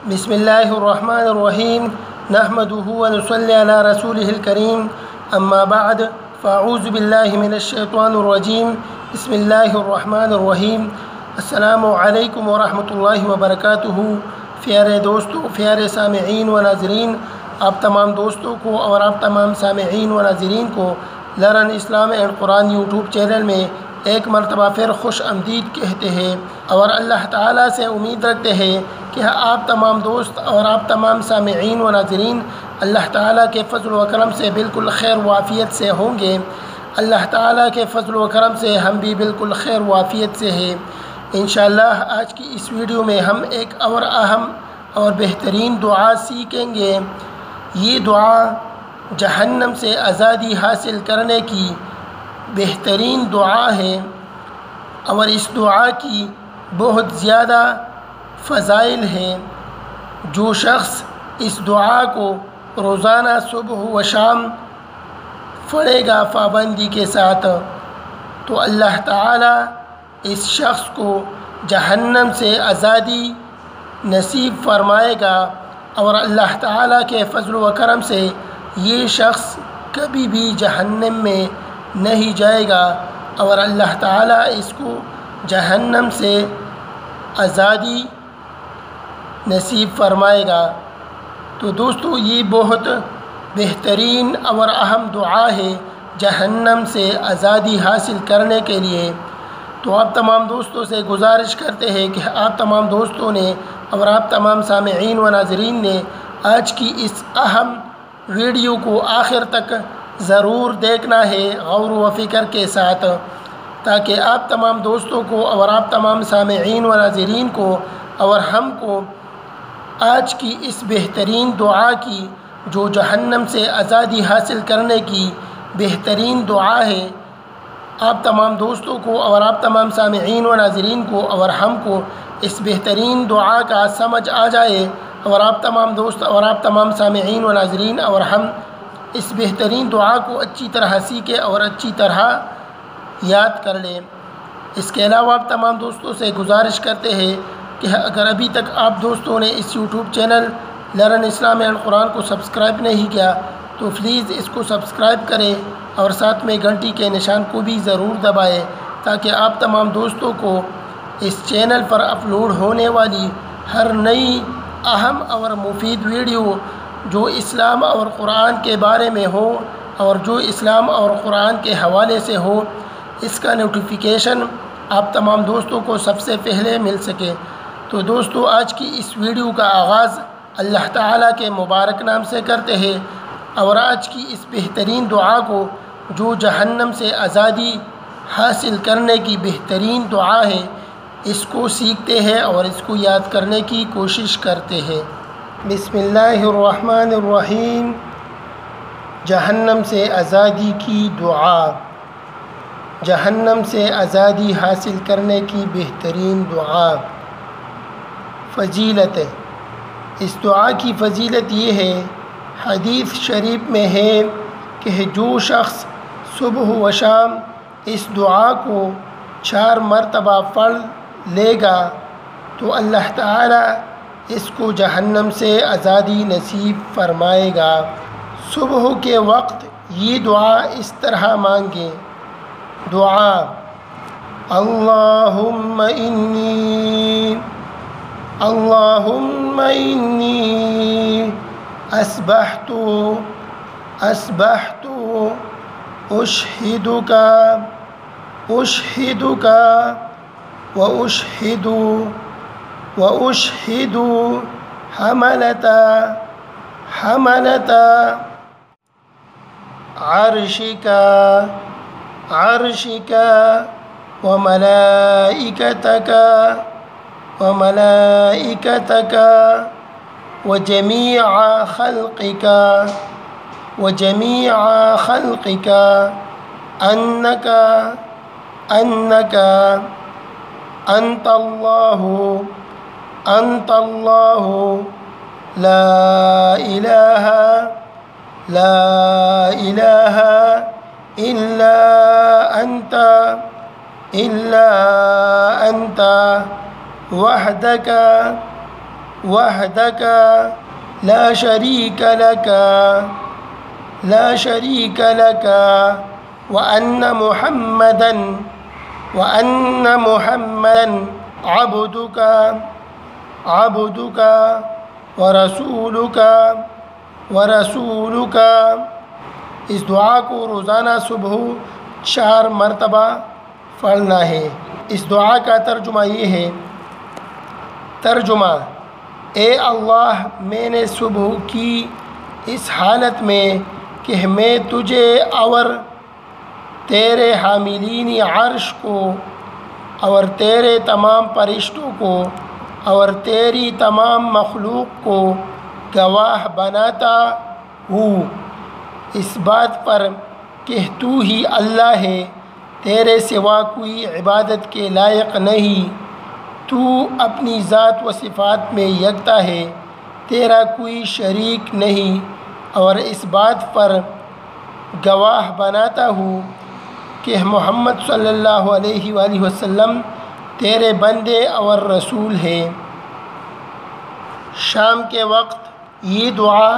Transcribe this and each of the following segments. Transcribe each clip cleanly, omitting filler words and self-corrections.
بسم اللہ الرحمن الرحیم نحمده ونصلی علی رسولہ الکریم اما بعد فاعوذ باللہ من الشیطان الرجیم بسم اللہ الرحمن الرحیم السلام علیکم ورحمۃ اللہ وبرکاتہ۔ پیارے دوستوں، پیارے سامعین و ناظرین، آپ تمام دوستوں کو اور آپ تمام سامعین و ناظرین کو learn Islam and Quran YouTube channel میں ایک مرتبہ پھر خوش آمدید کہتے ہیں، اور اللہ تعالیٰ سے امید رکھتے ہیں کہ آپ تمام دوست اور آپ تمام سامعین و ناظرین اللہ تعالیٰ کے فضل و کرم سے بالکل خیر و عافیت سے ہوں گے۔ اللہ تعالیٰ کے فضل و کرم سے ہم بھی بالکل خیر و عافیت سے ہیں انشاءاللہ۔ آج کی اس ویڈیو میں ہم ایک اور اہم اور بہترین دعا سیکھیں گے۔ یہ دعا جہنم سے آزادی حاصل کرنے کی بہترین دعا ہے، اور اس دعا کی بہت زیادہ فضائل ہیں۔ جو شخص اس دعا کو روزانہ صبح و شام پڑھے گا پابندی کے ساتھ، تو اللہ تعالیٰ اس شخص کو جہنم سے آزادی نصیب فرمائے گا، اور اللہ تعالیٰ کے فضل و کرم سے یہ شخص کبھی بھی جہنم میں نہیں جائے گا، اور اللہ تعالیٰ اس کو جہنم سے آزادی نصیب فرمائے گا۔ تو دوستو، یہ بہت بہترین اور اہم دعا ہے جہنم سے آزادی حاصل کرنے کے لیے۔ تو آپ تمام دوستوں سے گزارش کرتے ہیں کہ آپ تمام دوستوں نے اور آپ تمام سامعین و ناظرین نے آج کی اس اہم ویڈیو کو آخر تک ضرور دیکھنا ہے غور و فکر کے ساتھ، تاکہ آپ تمام دوستوں کو اور آپ تمام سامعین و ناظرین کو اور ہم کو آج کی اس بہترین دعا کی، جو جہنم سے آزادی حاصل کرنے کی بہترین دعا ہے، آپ تمام دوستوں کو اور آپ تمام سامعین و ناظرین کو اور ہم کو اس بہترین دعا کا سمجھ آ جائے، اور آپ تمام دوست اور آپ تمام سامعین و ناظرین اور ہم اس بہترین دعا کو اچھی طرح سیکھیں اور اچھی طرح یاد کر لیں۔ اس کے علاوہ آپ تمام دوستوں سے گزارش کرتے ہیں کہ اگر ابھی تک آپ دوستوں نے اس YouTube channel learn Islam and Quran کو سبسکرائب نہیں کیا تو پلیز اس کو سبسکرائب کریں، اور ساتھ میں گھنٹی کے نشان کو بھی ضرور دبائیں، تاکہ آپ تمام دوستوں کو اس چینل پر اپلوڈ ہونے والی ہر نئی اہم اور مفید ویڈیو جو اسلام اور قرآن کے بارے میں ہو اور جو اسلام اور قرآن کے حوالے سے ہو، اس کا نوٹیفیکیشن آپ تمام دوستوں کو سب سے پہلے مل سکے۔ تو دوستو، آج کی اس ویڈیو کا آغاز اللہ تعالیٰ کے مبارک نام سے کرتے ہیں، اور آج کی اس بہترین دعا کو، جو جہنم سے آزادی حاصل کرنے کی بہترین دعا ہے، اس کو سیکھتے ہیں اور اس کو یاد کرنے کی کوشش کرتے ہیں۔ بسم اللہ الرحمن الرحیم۔ جہنم سے آزادی کی دعا۔ جہنم سے آزادی حاصل کرنے کی بہترین دعا۔ فضیلت، اس دعا کی فضیلت یہ ہے، حدیث شریف میں ہے کہ جو شخص صبح و شام اس دعا کو 4 مرتبہ پڑھ لے گا تو اللہ تعالیٰ اس کو جہنم سے آزادی نصیب فرمائے گا۔ صبح کے وقت یہ دعا اس طرح مانگیں۔ دعا: اللہم انی اصبحت اشہدک واشہد حملۃ عرشک وملائکتک وجمیع خلقک انک انت اللہ لا الہ الا انت وحدك وحدك لا شريك لك لا شريك لك وأن محمدا عبدك ورسولك اس دعا کو روزانہ صبح 4 مرتبہ پڑھنا ہے۔ اس دعا کا ترجمہ یہ ہے۔ ترجمہ: اے اللہ، میں نے صبح کی اس حالت میں کہ میں تجھے اور تیرے حاملین عرش کو اور تیرے تمام فرشتوں کو اور تیری تمام مخلوق کو گواہ بناتا ہوں اس بات پر کہ تو ہی اللہ ہے، تیرے سوا کوئی عبادت کے لائق نہیں، تو اپنی ذات و صفات میں یکتا ہے، تیرا کوئی شریک نہیں، اور اس بات پر گواہ بناتا ہوں کہ محمد صلی اللہ علیہ وآلہ وسلم تیرے بندے اور رسول ہیں۔ شام کے وقت یہ دعا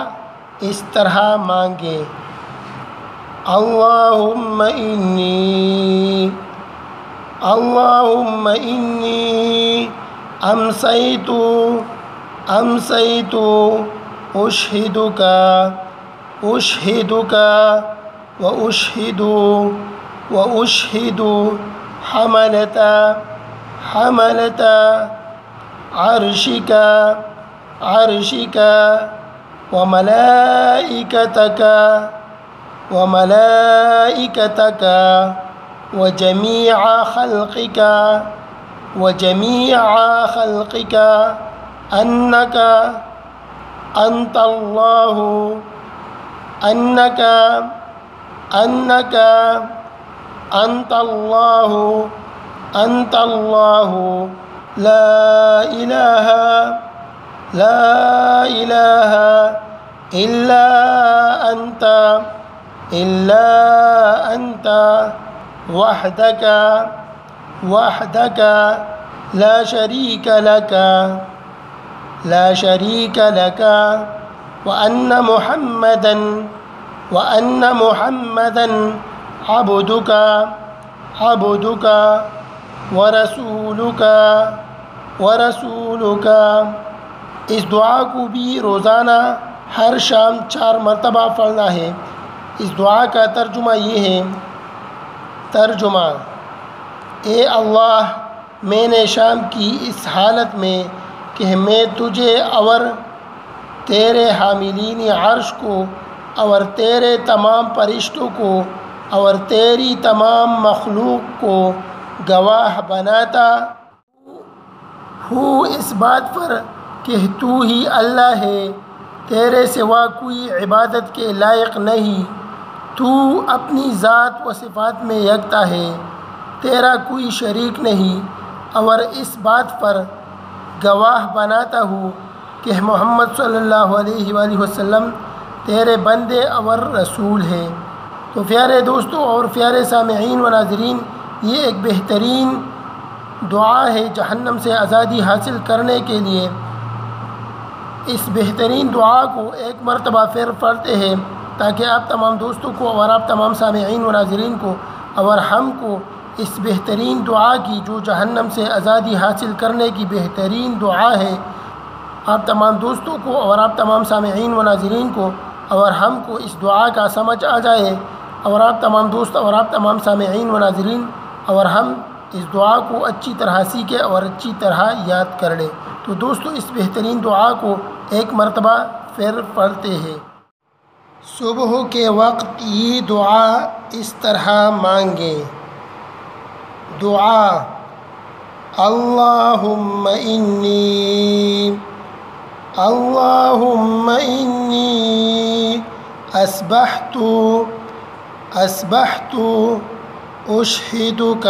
اس طرح مانگیں: اللہم انی امسیت اشہدک واشہد حملۃ عرشک وملائکتک وجمیع خلقک انک انت اللہ لا الہ الا انت وحدک لا شریک لک وأن محمدا عبدک ورسولک۔ اس دعا کو بھی روزانہ ہر شام 4 مرتبہ پڑھنا ہے۔ اس دعا کا ترجمہ یہ ہے۔ ترجمہ: اے اللہ، میں نے شام کی اس حالت میں کہ میں تجھے اور تیرے حاملین عرش کو اور تیرے تمام فرشتوں کو اور تیری تمام مخلوق کو گواہ بناتا ہوں اس بات پر کہ تو ہی اللہ ہے، تیرے سوا کوئی عبادت کے لائق نہیں، تو اپنی ذات و صفات میں یکتا ہے، تیرا کوئی شریک نہیں، اور اس بات پر گواہ بناتا ہوں کہ محمد صلی اللہ علیہ وآلہ وسلم تیرے بندے اور رسول ہیں۔ تو پیارے دوستوں اور پیارے سامعین و ناظرین، یہ ایک بہترین دعا ہے جہنم سے آزادی حاصل کرنے کے لیے۔ اس بہترین دعا کو 1 مرتبہ پھر پڑھتے ہیں تاکہ آپ تمام دوستوں کو اور آپ تمام سامعین و ناظرین کو اور ہم کو اس بہترین دعا کی، جو جہنم سے آزادی حاصل کرنے کی بہترین دعا ہے، آپ تمام دوستوں کو اور آپ تمام سامعین و ناظرین کو اور ہم کو اس دعا کا سمجھ آ جائے، اور آپ تمام دوست اور آپ تمام سامعین و ناظرین اور ہم اس دعا کو اچھی طرح سیکھیں اور اچھی طرح یاد کر لیں۔ تو دوستو، اس بہترین دعا کو 1 مرتبہ پھر پڑھتے ہیں۔ صبح کے وقت یہ دعا اس طرح مانگیں۔ دعا: اللہم انی اصبحت اشہدک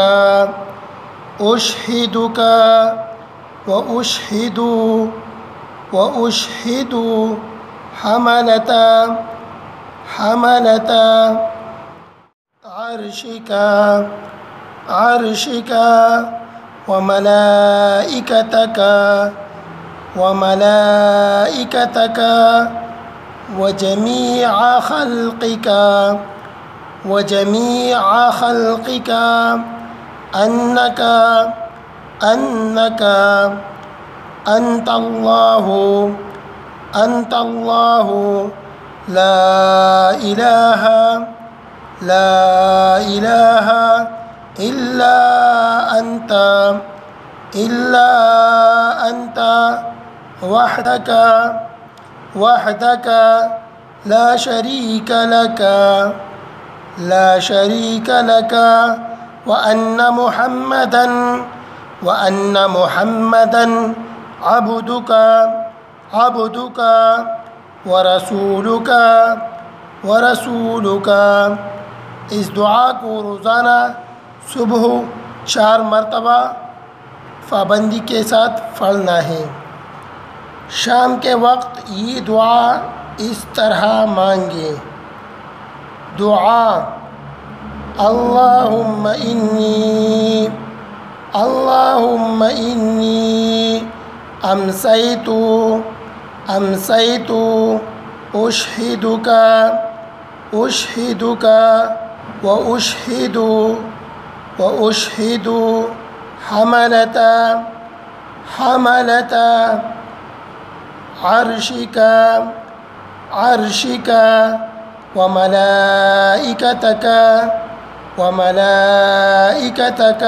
واشہد حملۃ عرشک وملائکتک وملائكتك وجميع خلقك أنك أنت الله لا إله إلا أنت وحدك لا شريك لك وأن محمدا عبدك ورسولك. اس دعا کو روزانہ صبح 4 مرتبہ پابندی کے ساتھ پڑھنا ہے. شام کے وقت یہ دعا اس طرح مانگے. دعا: اللہم انی امسیت اشہدک واشہد حملۃ عرشک وملائکتک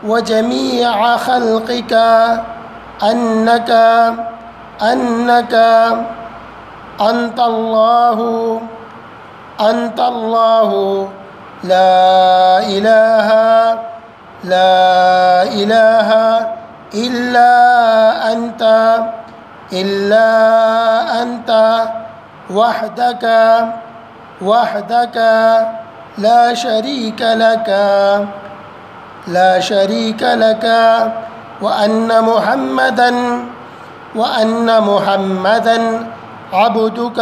وجمیع خلقک انک انت اللہ لا الہ الا انت وحدک لا شریک لک وأن محمدا عبدك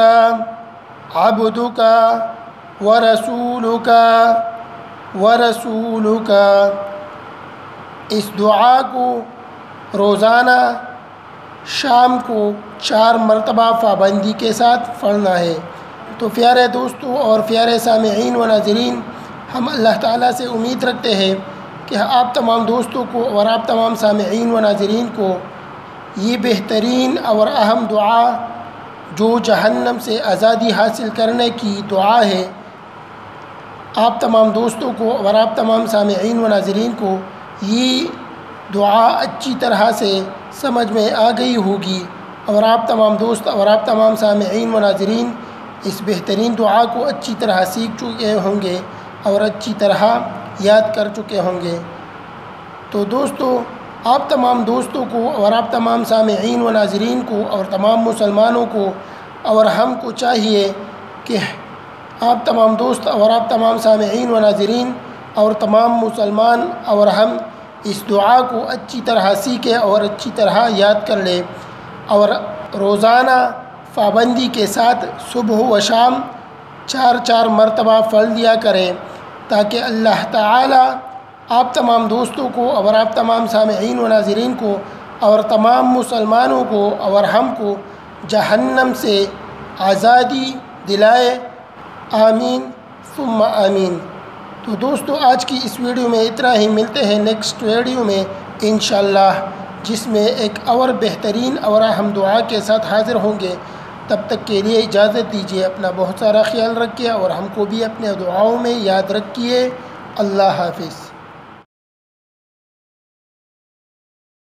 ورسولك. اس دعا کو روزانہ شام کو 4 مرتبہ پابندی کے ساتھ پڑھنا ہے. تو پیارے دوستوں اور پیارے سامعین و ناظرین، ہم اللہ تعالیٰ سے امید رکھتے ہیں کہ آپ تمام دوستوں کو اور آپ تمام سامعین و ناظرین کو یہ بہترین اور اہم دعا جو جہنم سے آزادی حاصل کرنے کی دعا ہے، آپ تمام دوستوں کو اور آپ تمام سامعین و ناظرین کو یہ دعا اچھی طرح سے سمجھ میں آ گئی ہوگی، اور آپ تمام دوست اور آپ تمام سامعین و ناظرین اس بہترین دعا کو اچھی طرح سیکھ چکے ہوں گے اور اچھی طرح یاد کر چکے ہوں گے. تو دوستو، آپ تمام دوستوں کو اور آپ تمام سامعین و ناظرین کو اور تمام مسلمانوں کو اور ہم کو چاہیے کہ آپ تمام دوست اور آپ تمام سامعین و ناظرین اور تمام مسلمان اور ہم اس دعا کو اچھی طرح سیکھیں اور اچھی طرح یاد کر لیں، اور روزانہ پابندی کے ساتھ صبح و شام 4 مرتبہ پڑھ لیا کریں، تاکہ اللہ تعالی آپ تمام دوستوں کو اور آپ تمام سامعین و ناظرین کو اور تمام مسلمانوں کو اور ہم کو جہنم سے آزادی دلائے. آمین ثم آمین. تو دوستو، آج کی اس ویڈیو میں اتنا ہی. ملتے ہیں نیکسٹ ویڈیو میں انشاءاللہ، جس میں ایک اور بہترین اور اہم دعا کے ساتھ حاضر ہوں گے. تب تک کے لیے اجازت دیجیے. اپنا بہت سارا خیال رکھیے اور ہم کو بھی اپنے دعاؤں میں یاد رکھیے. اللہ حافظ.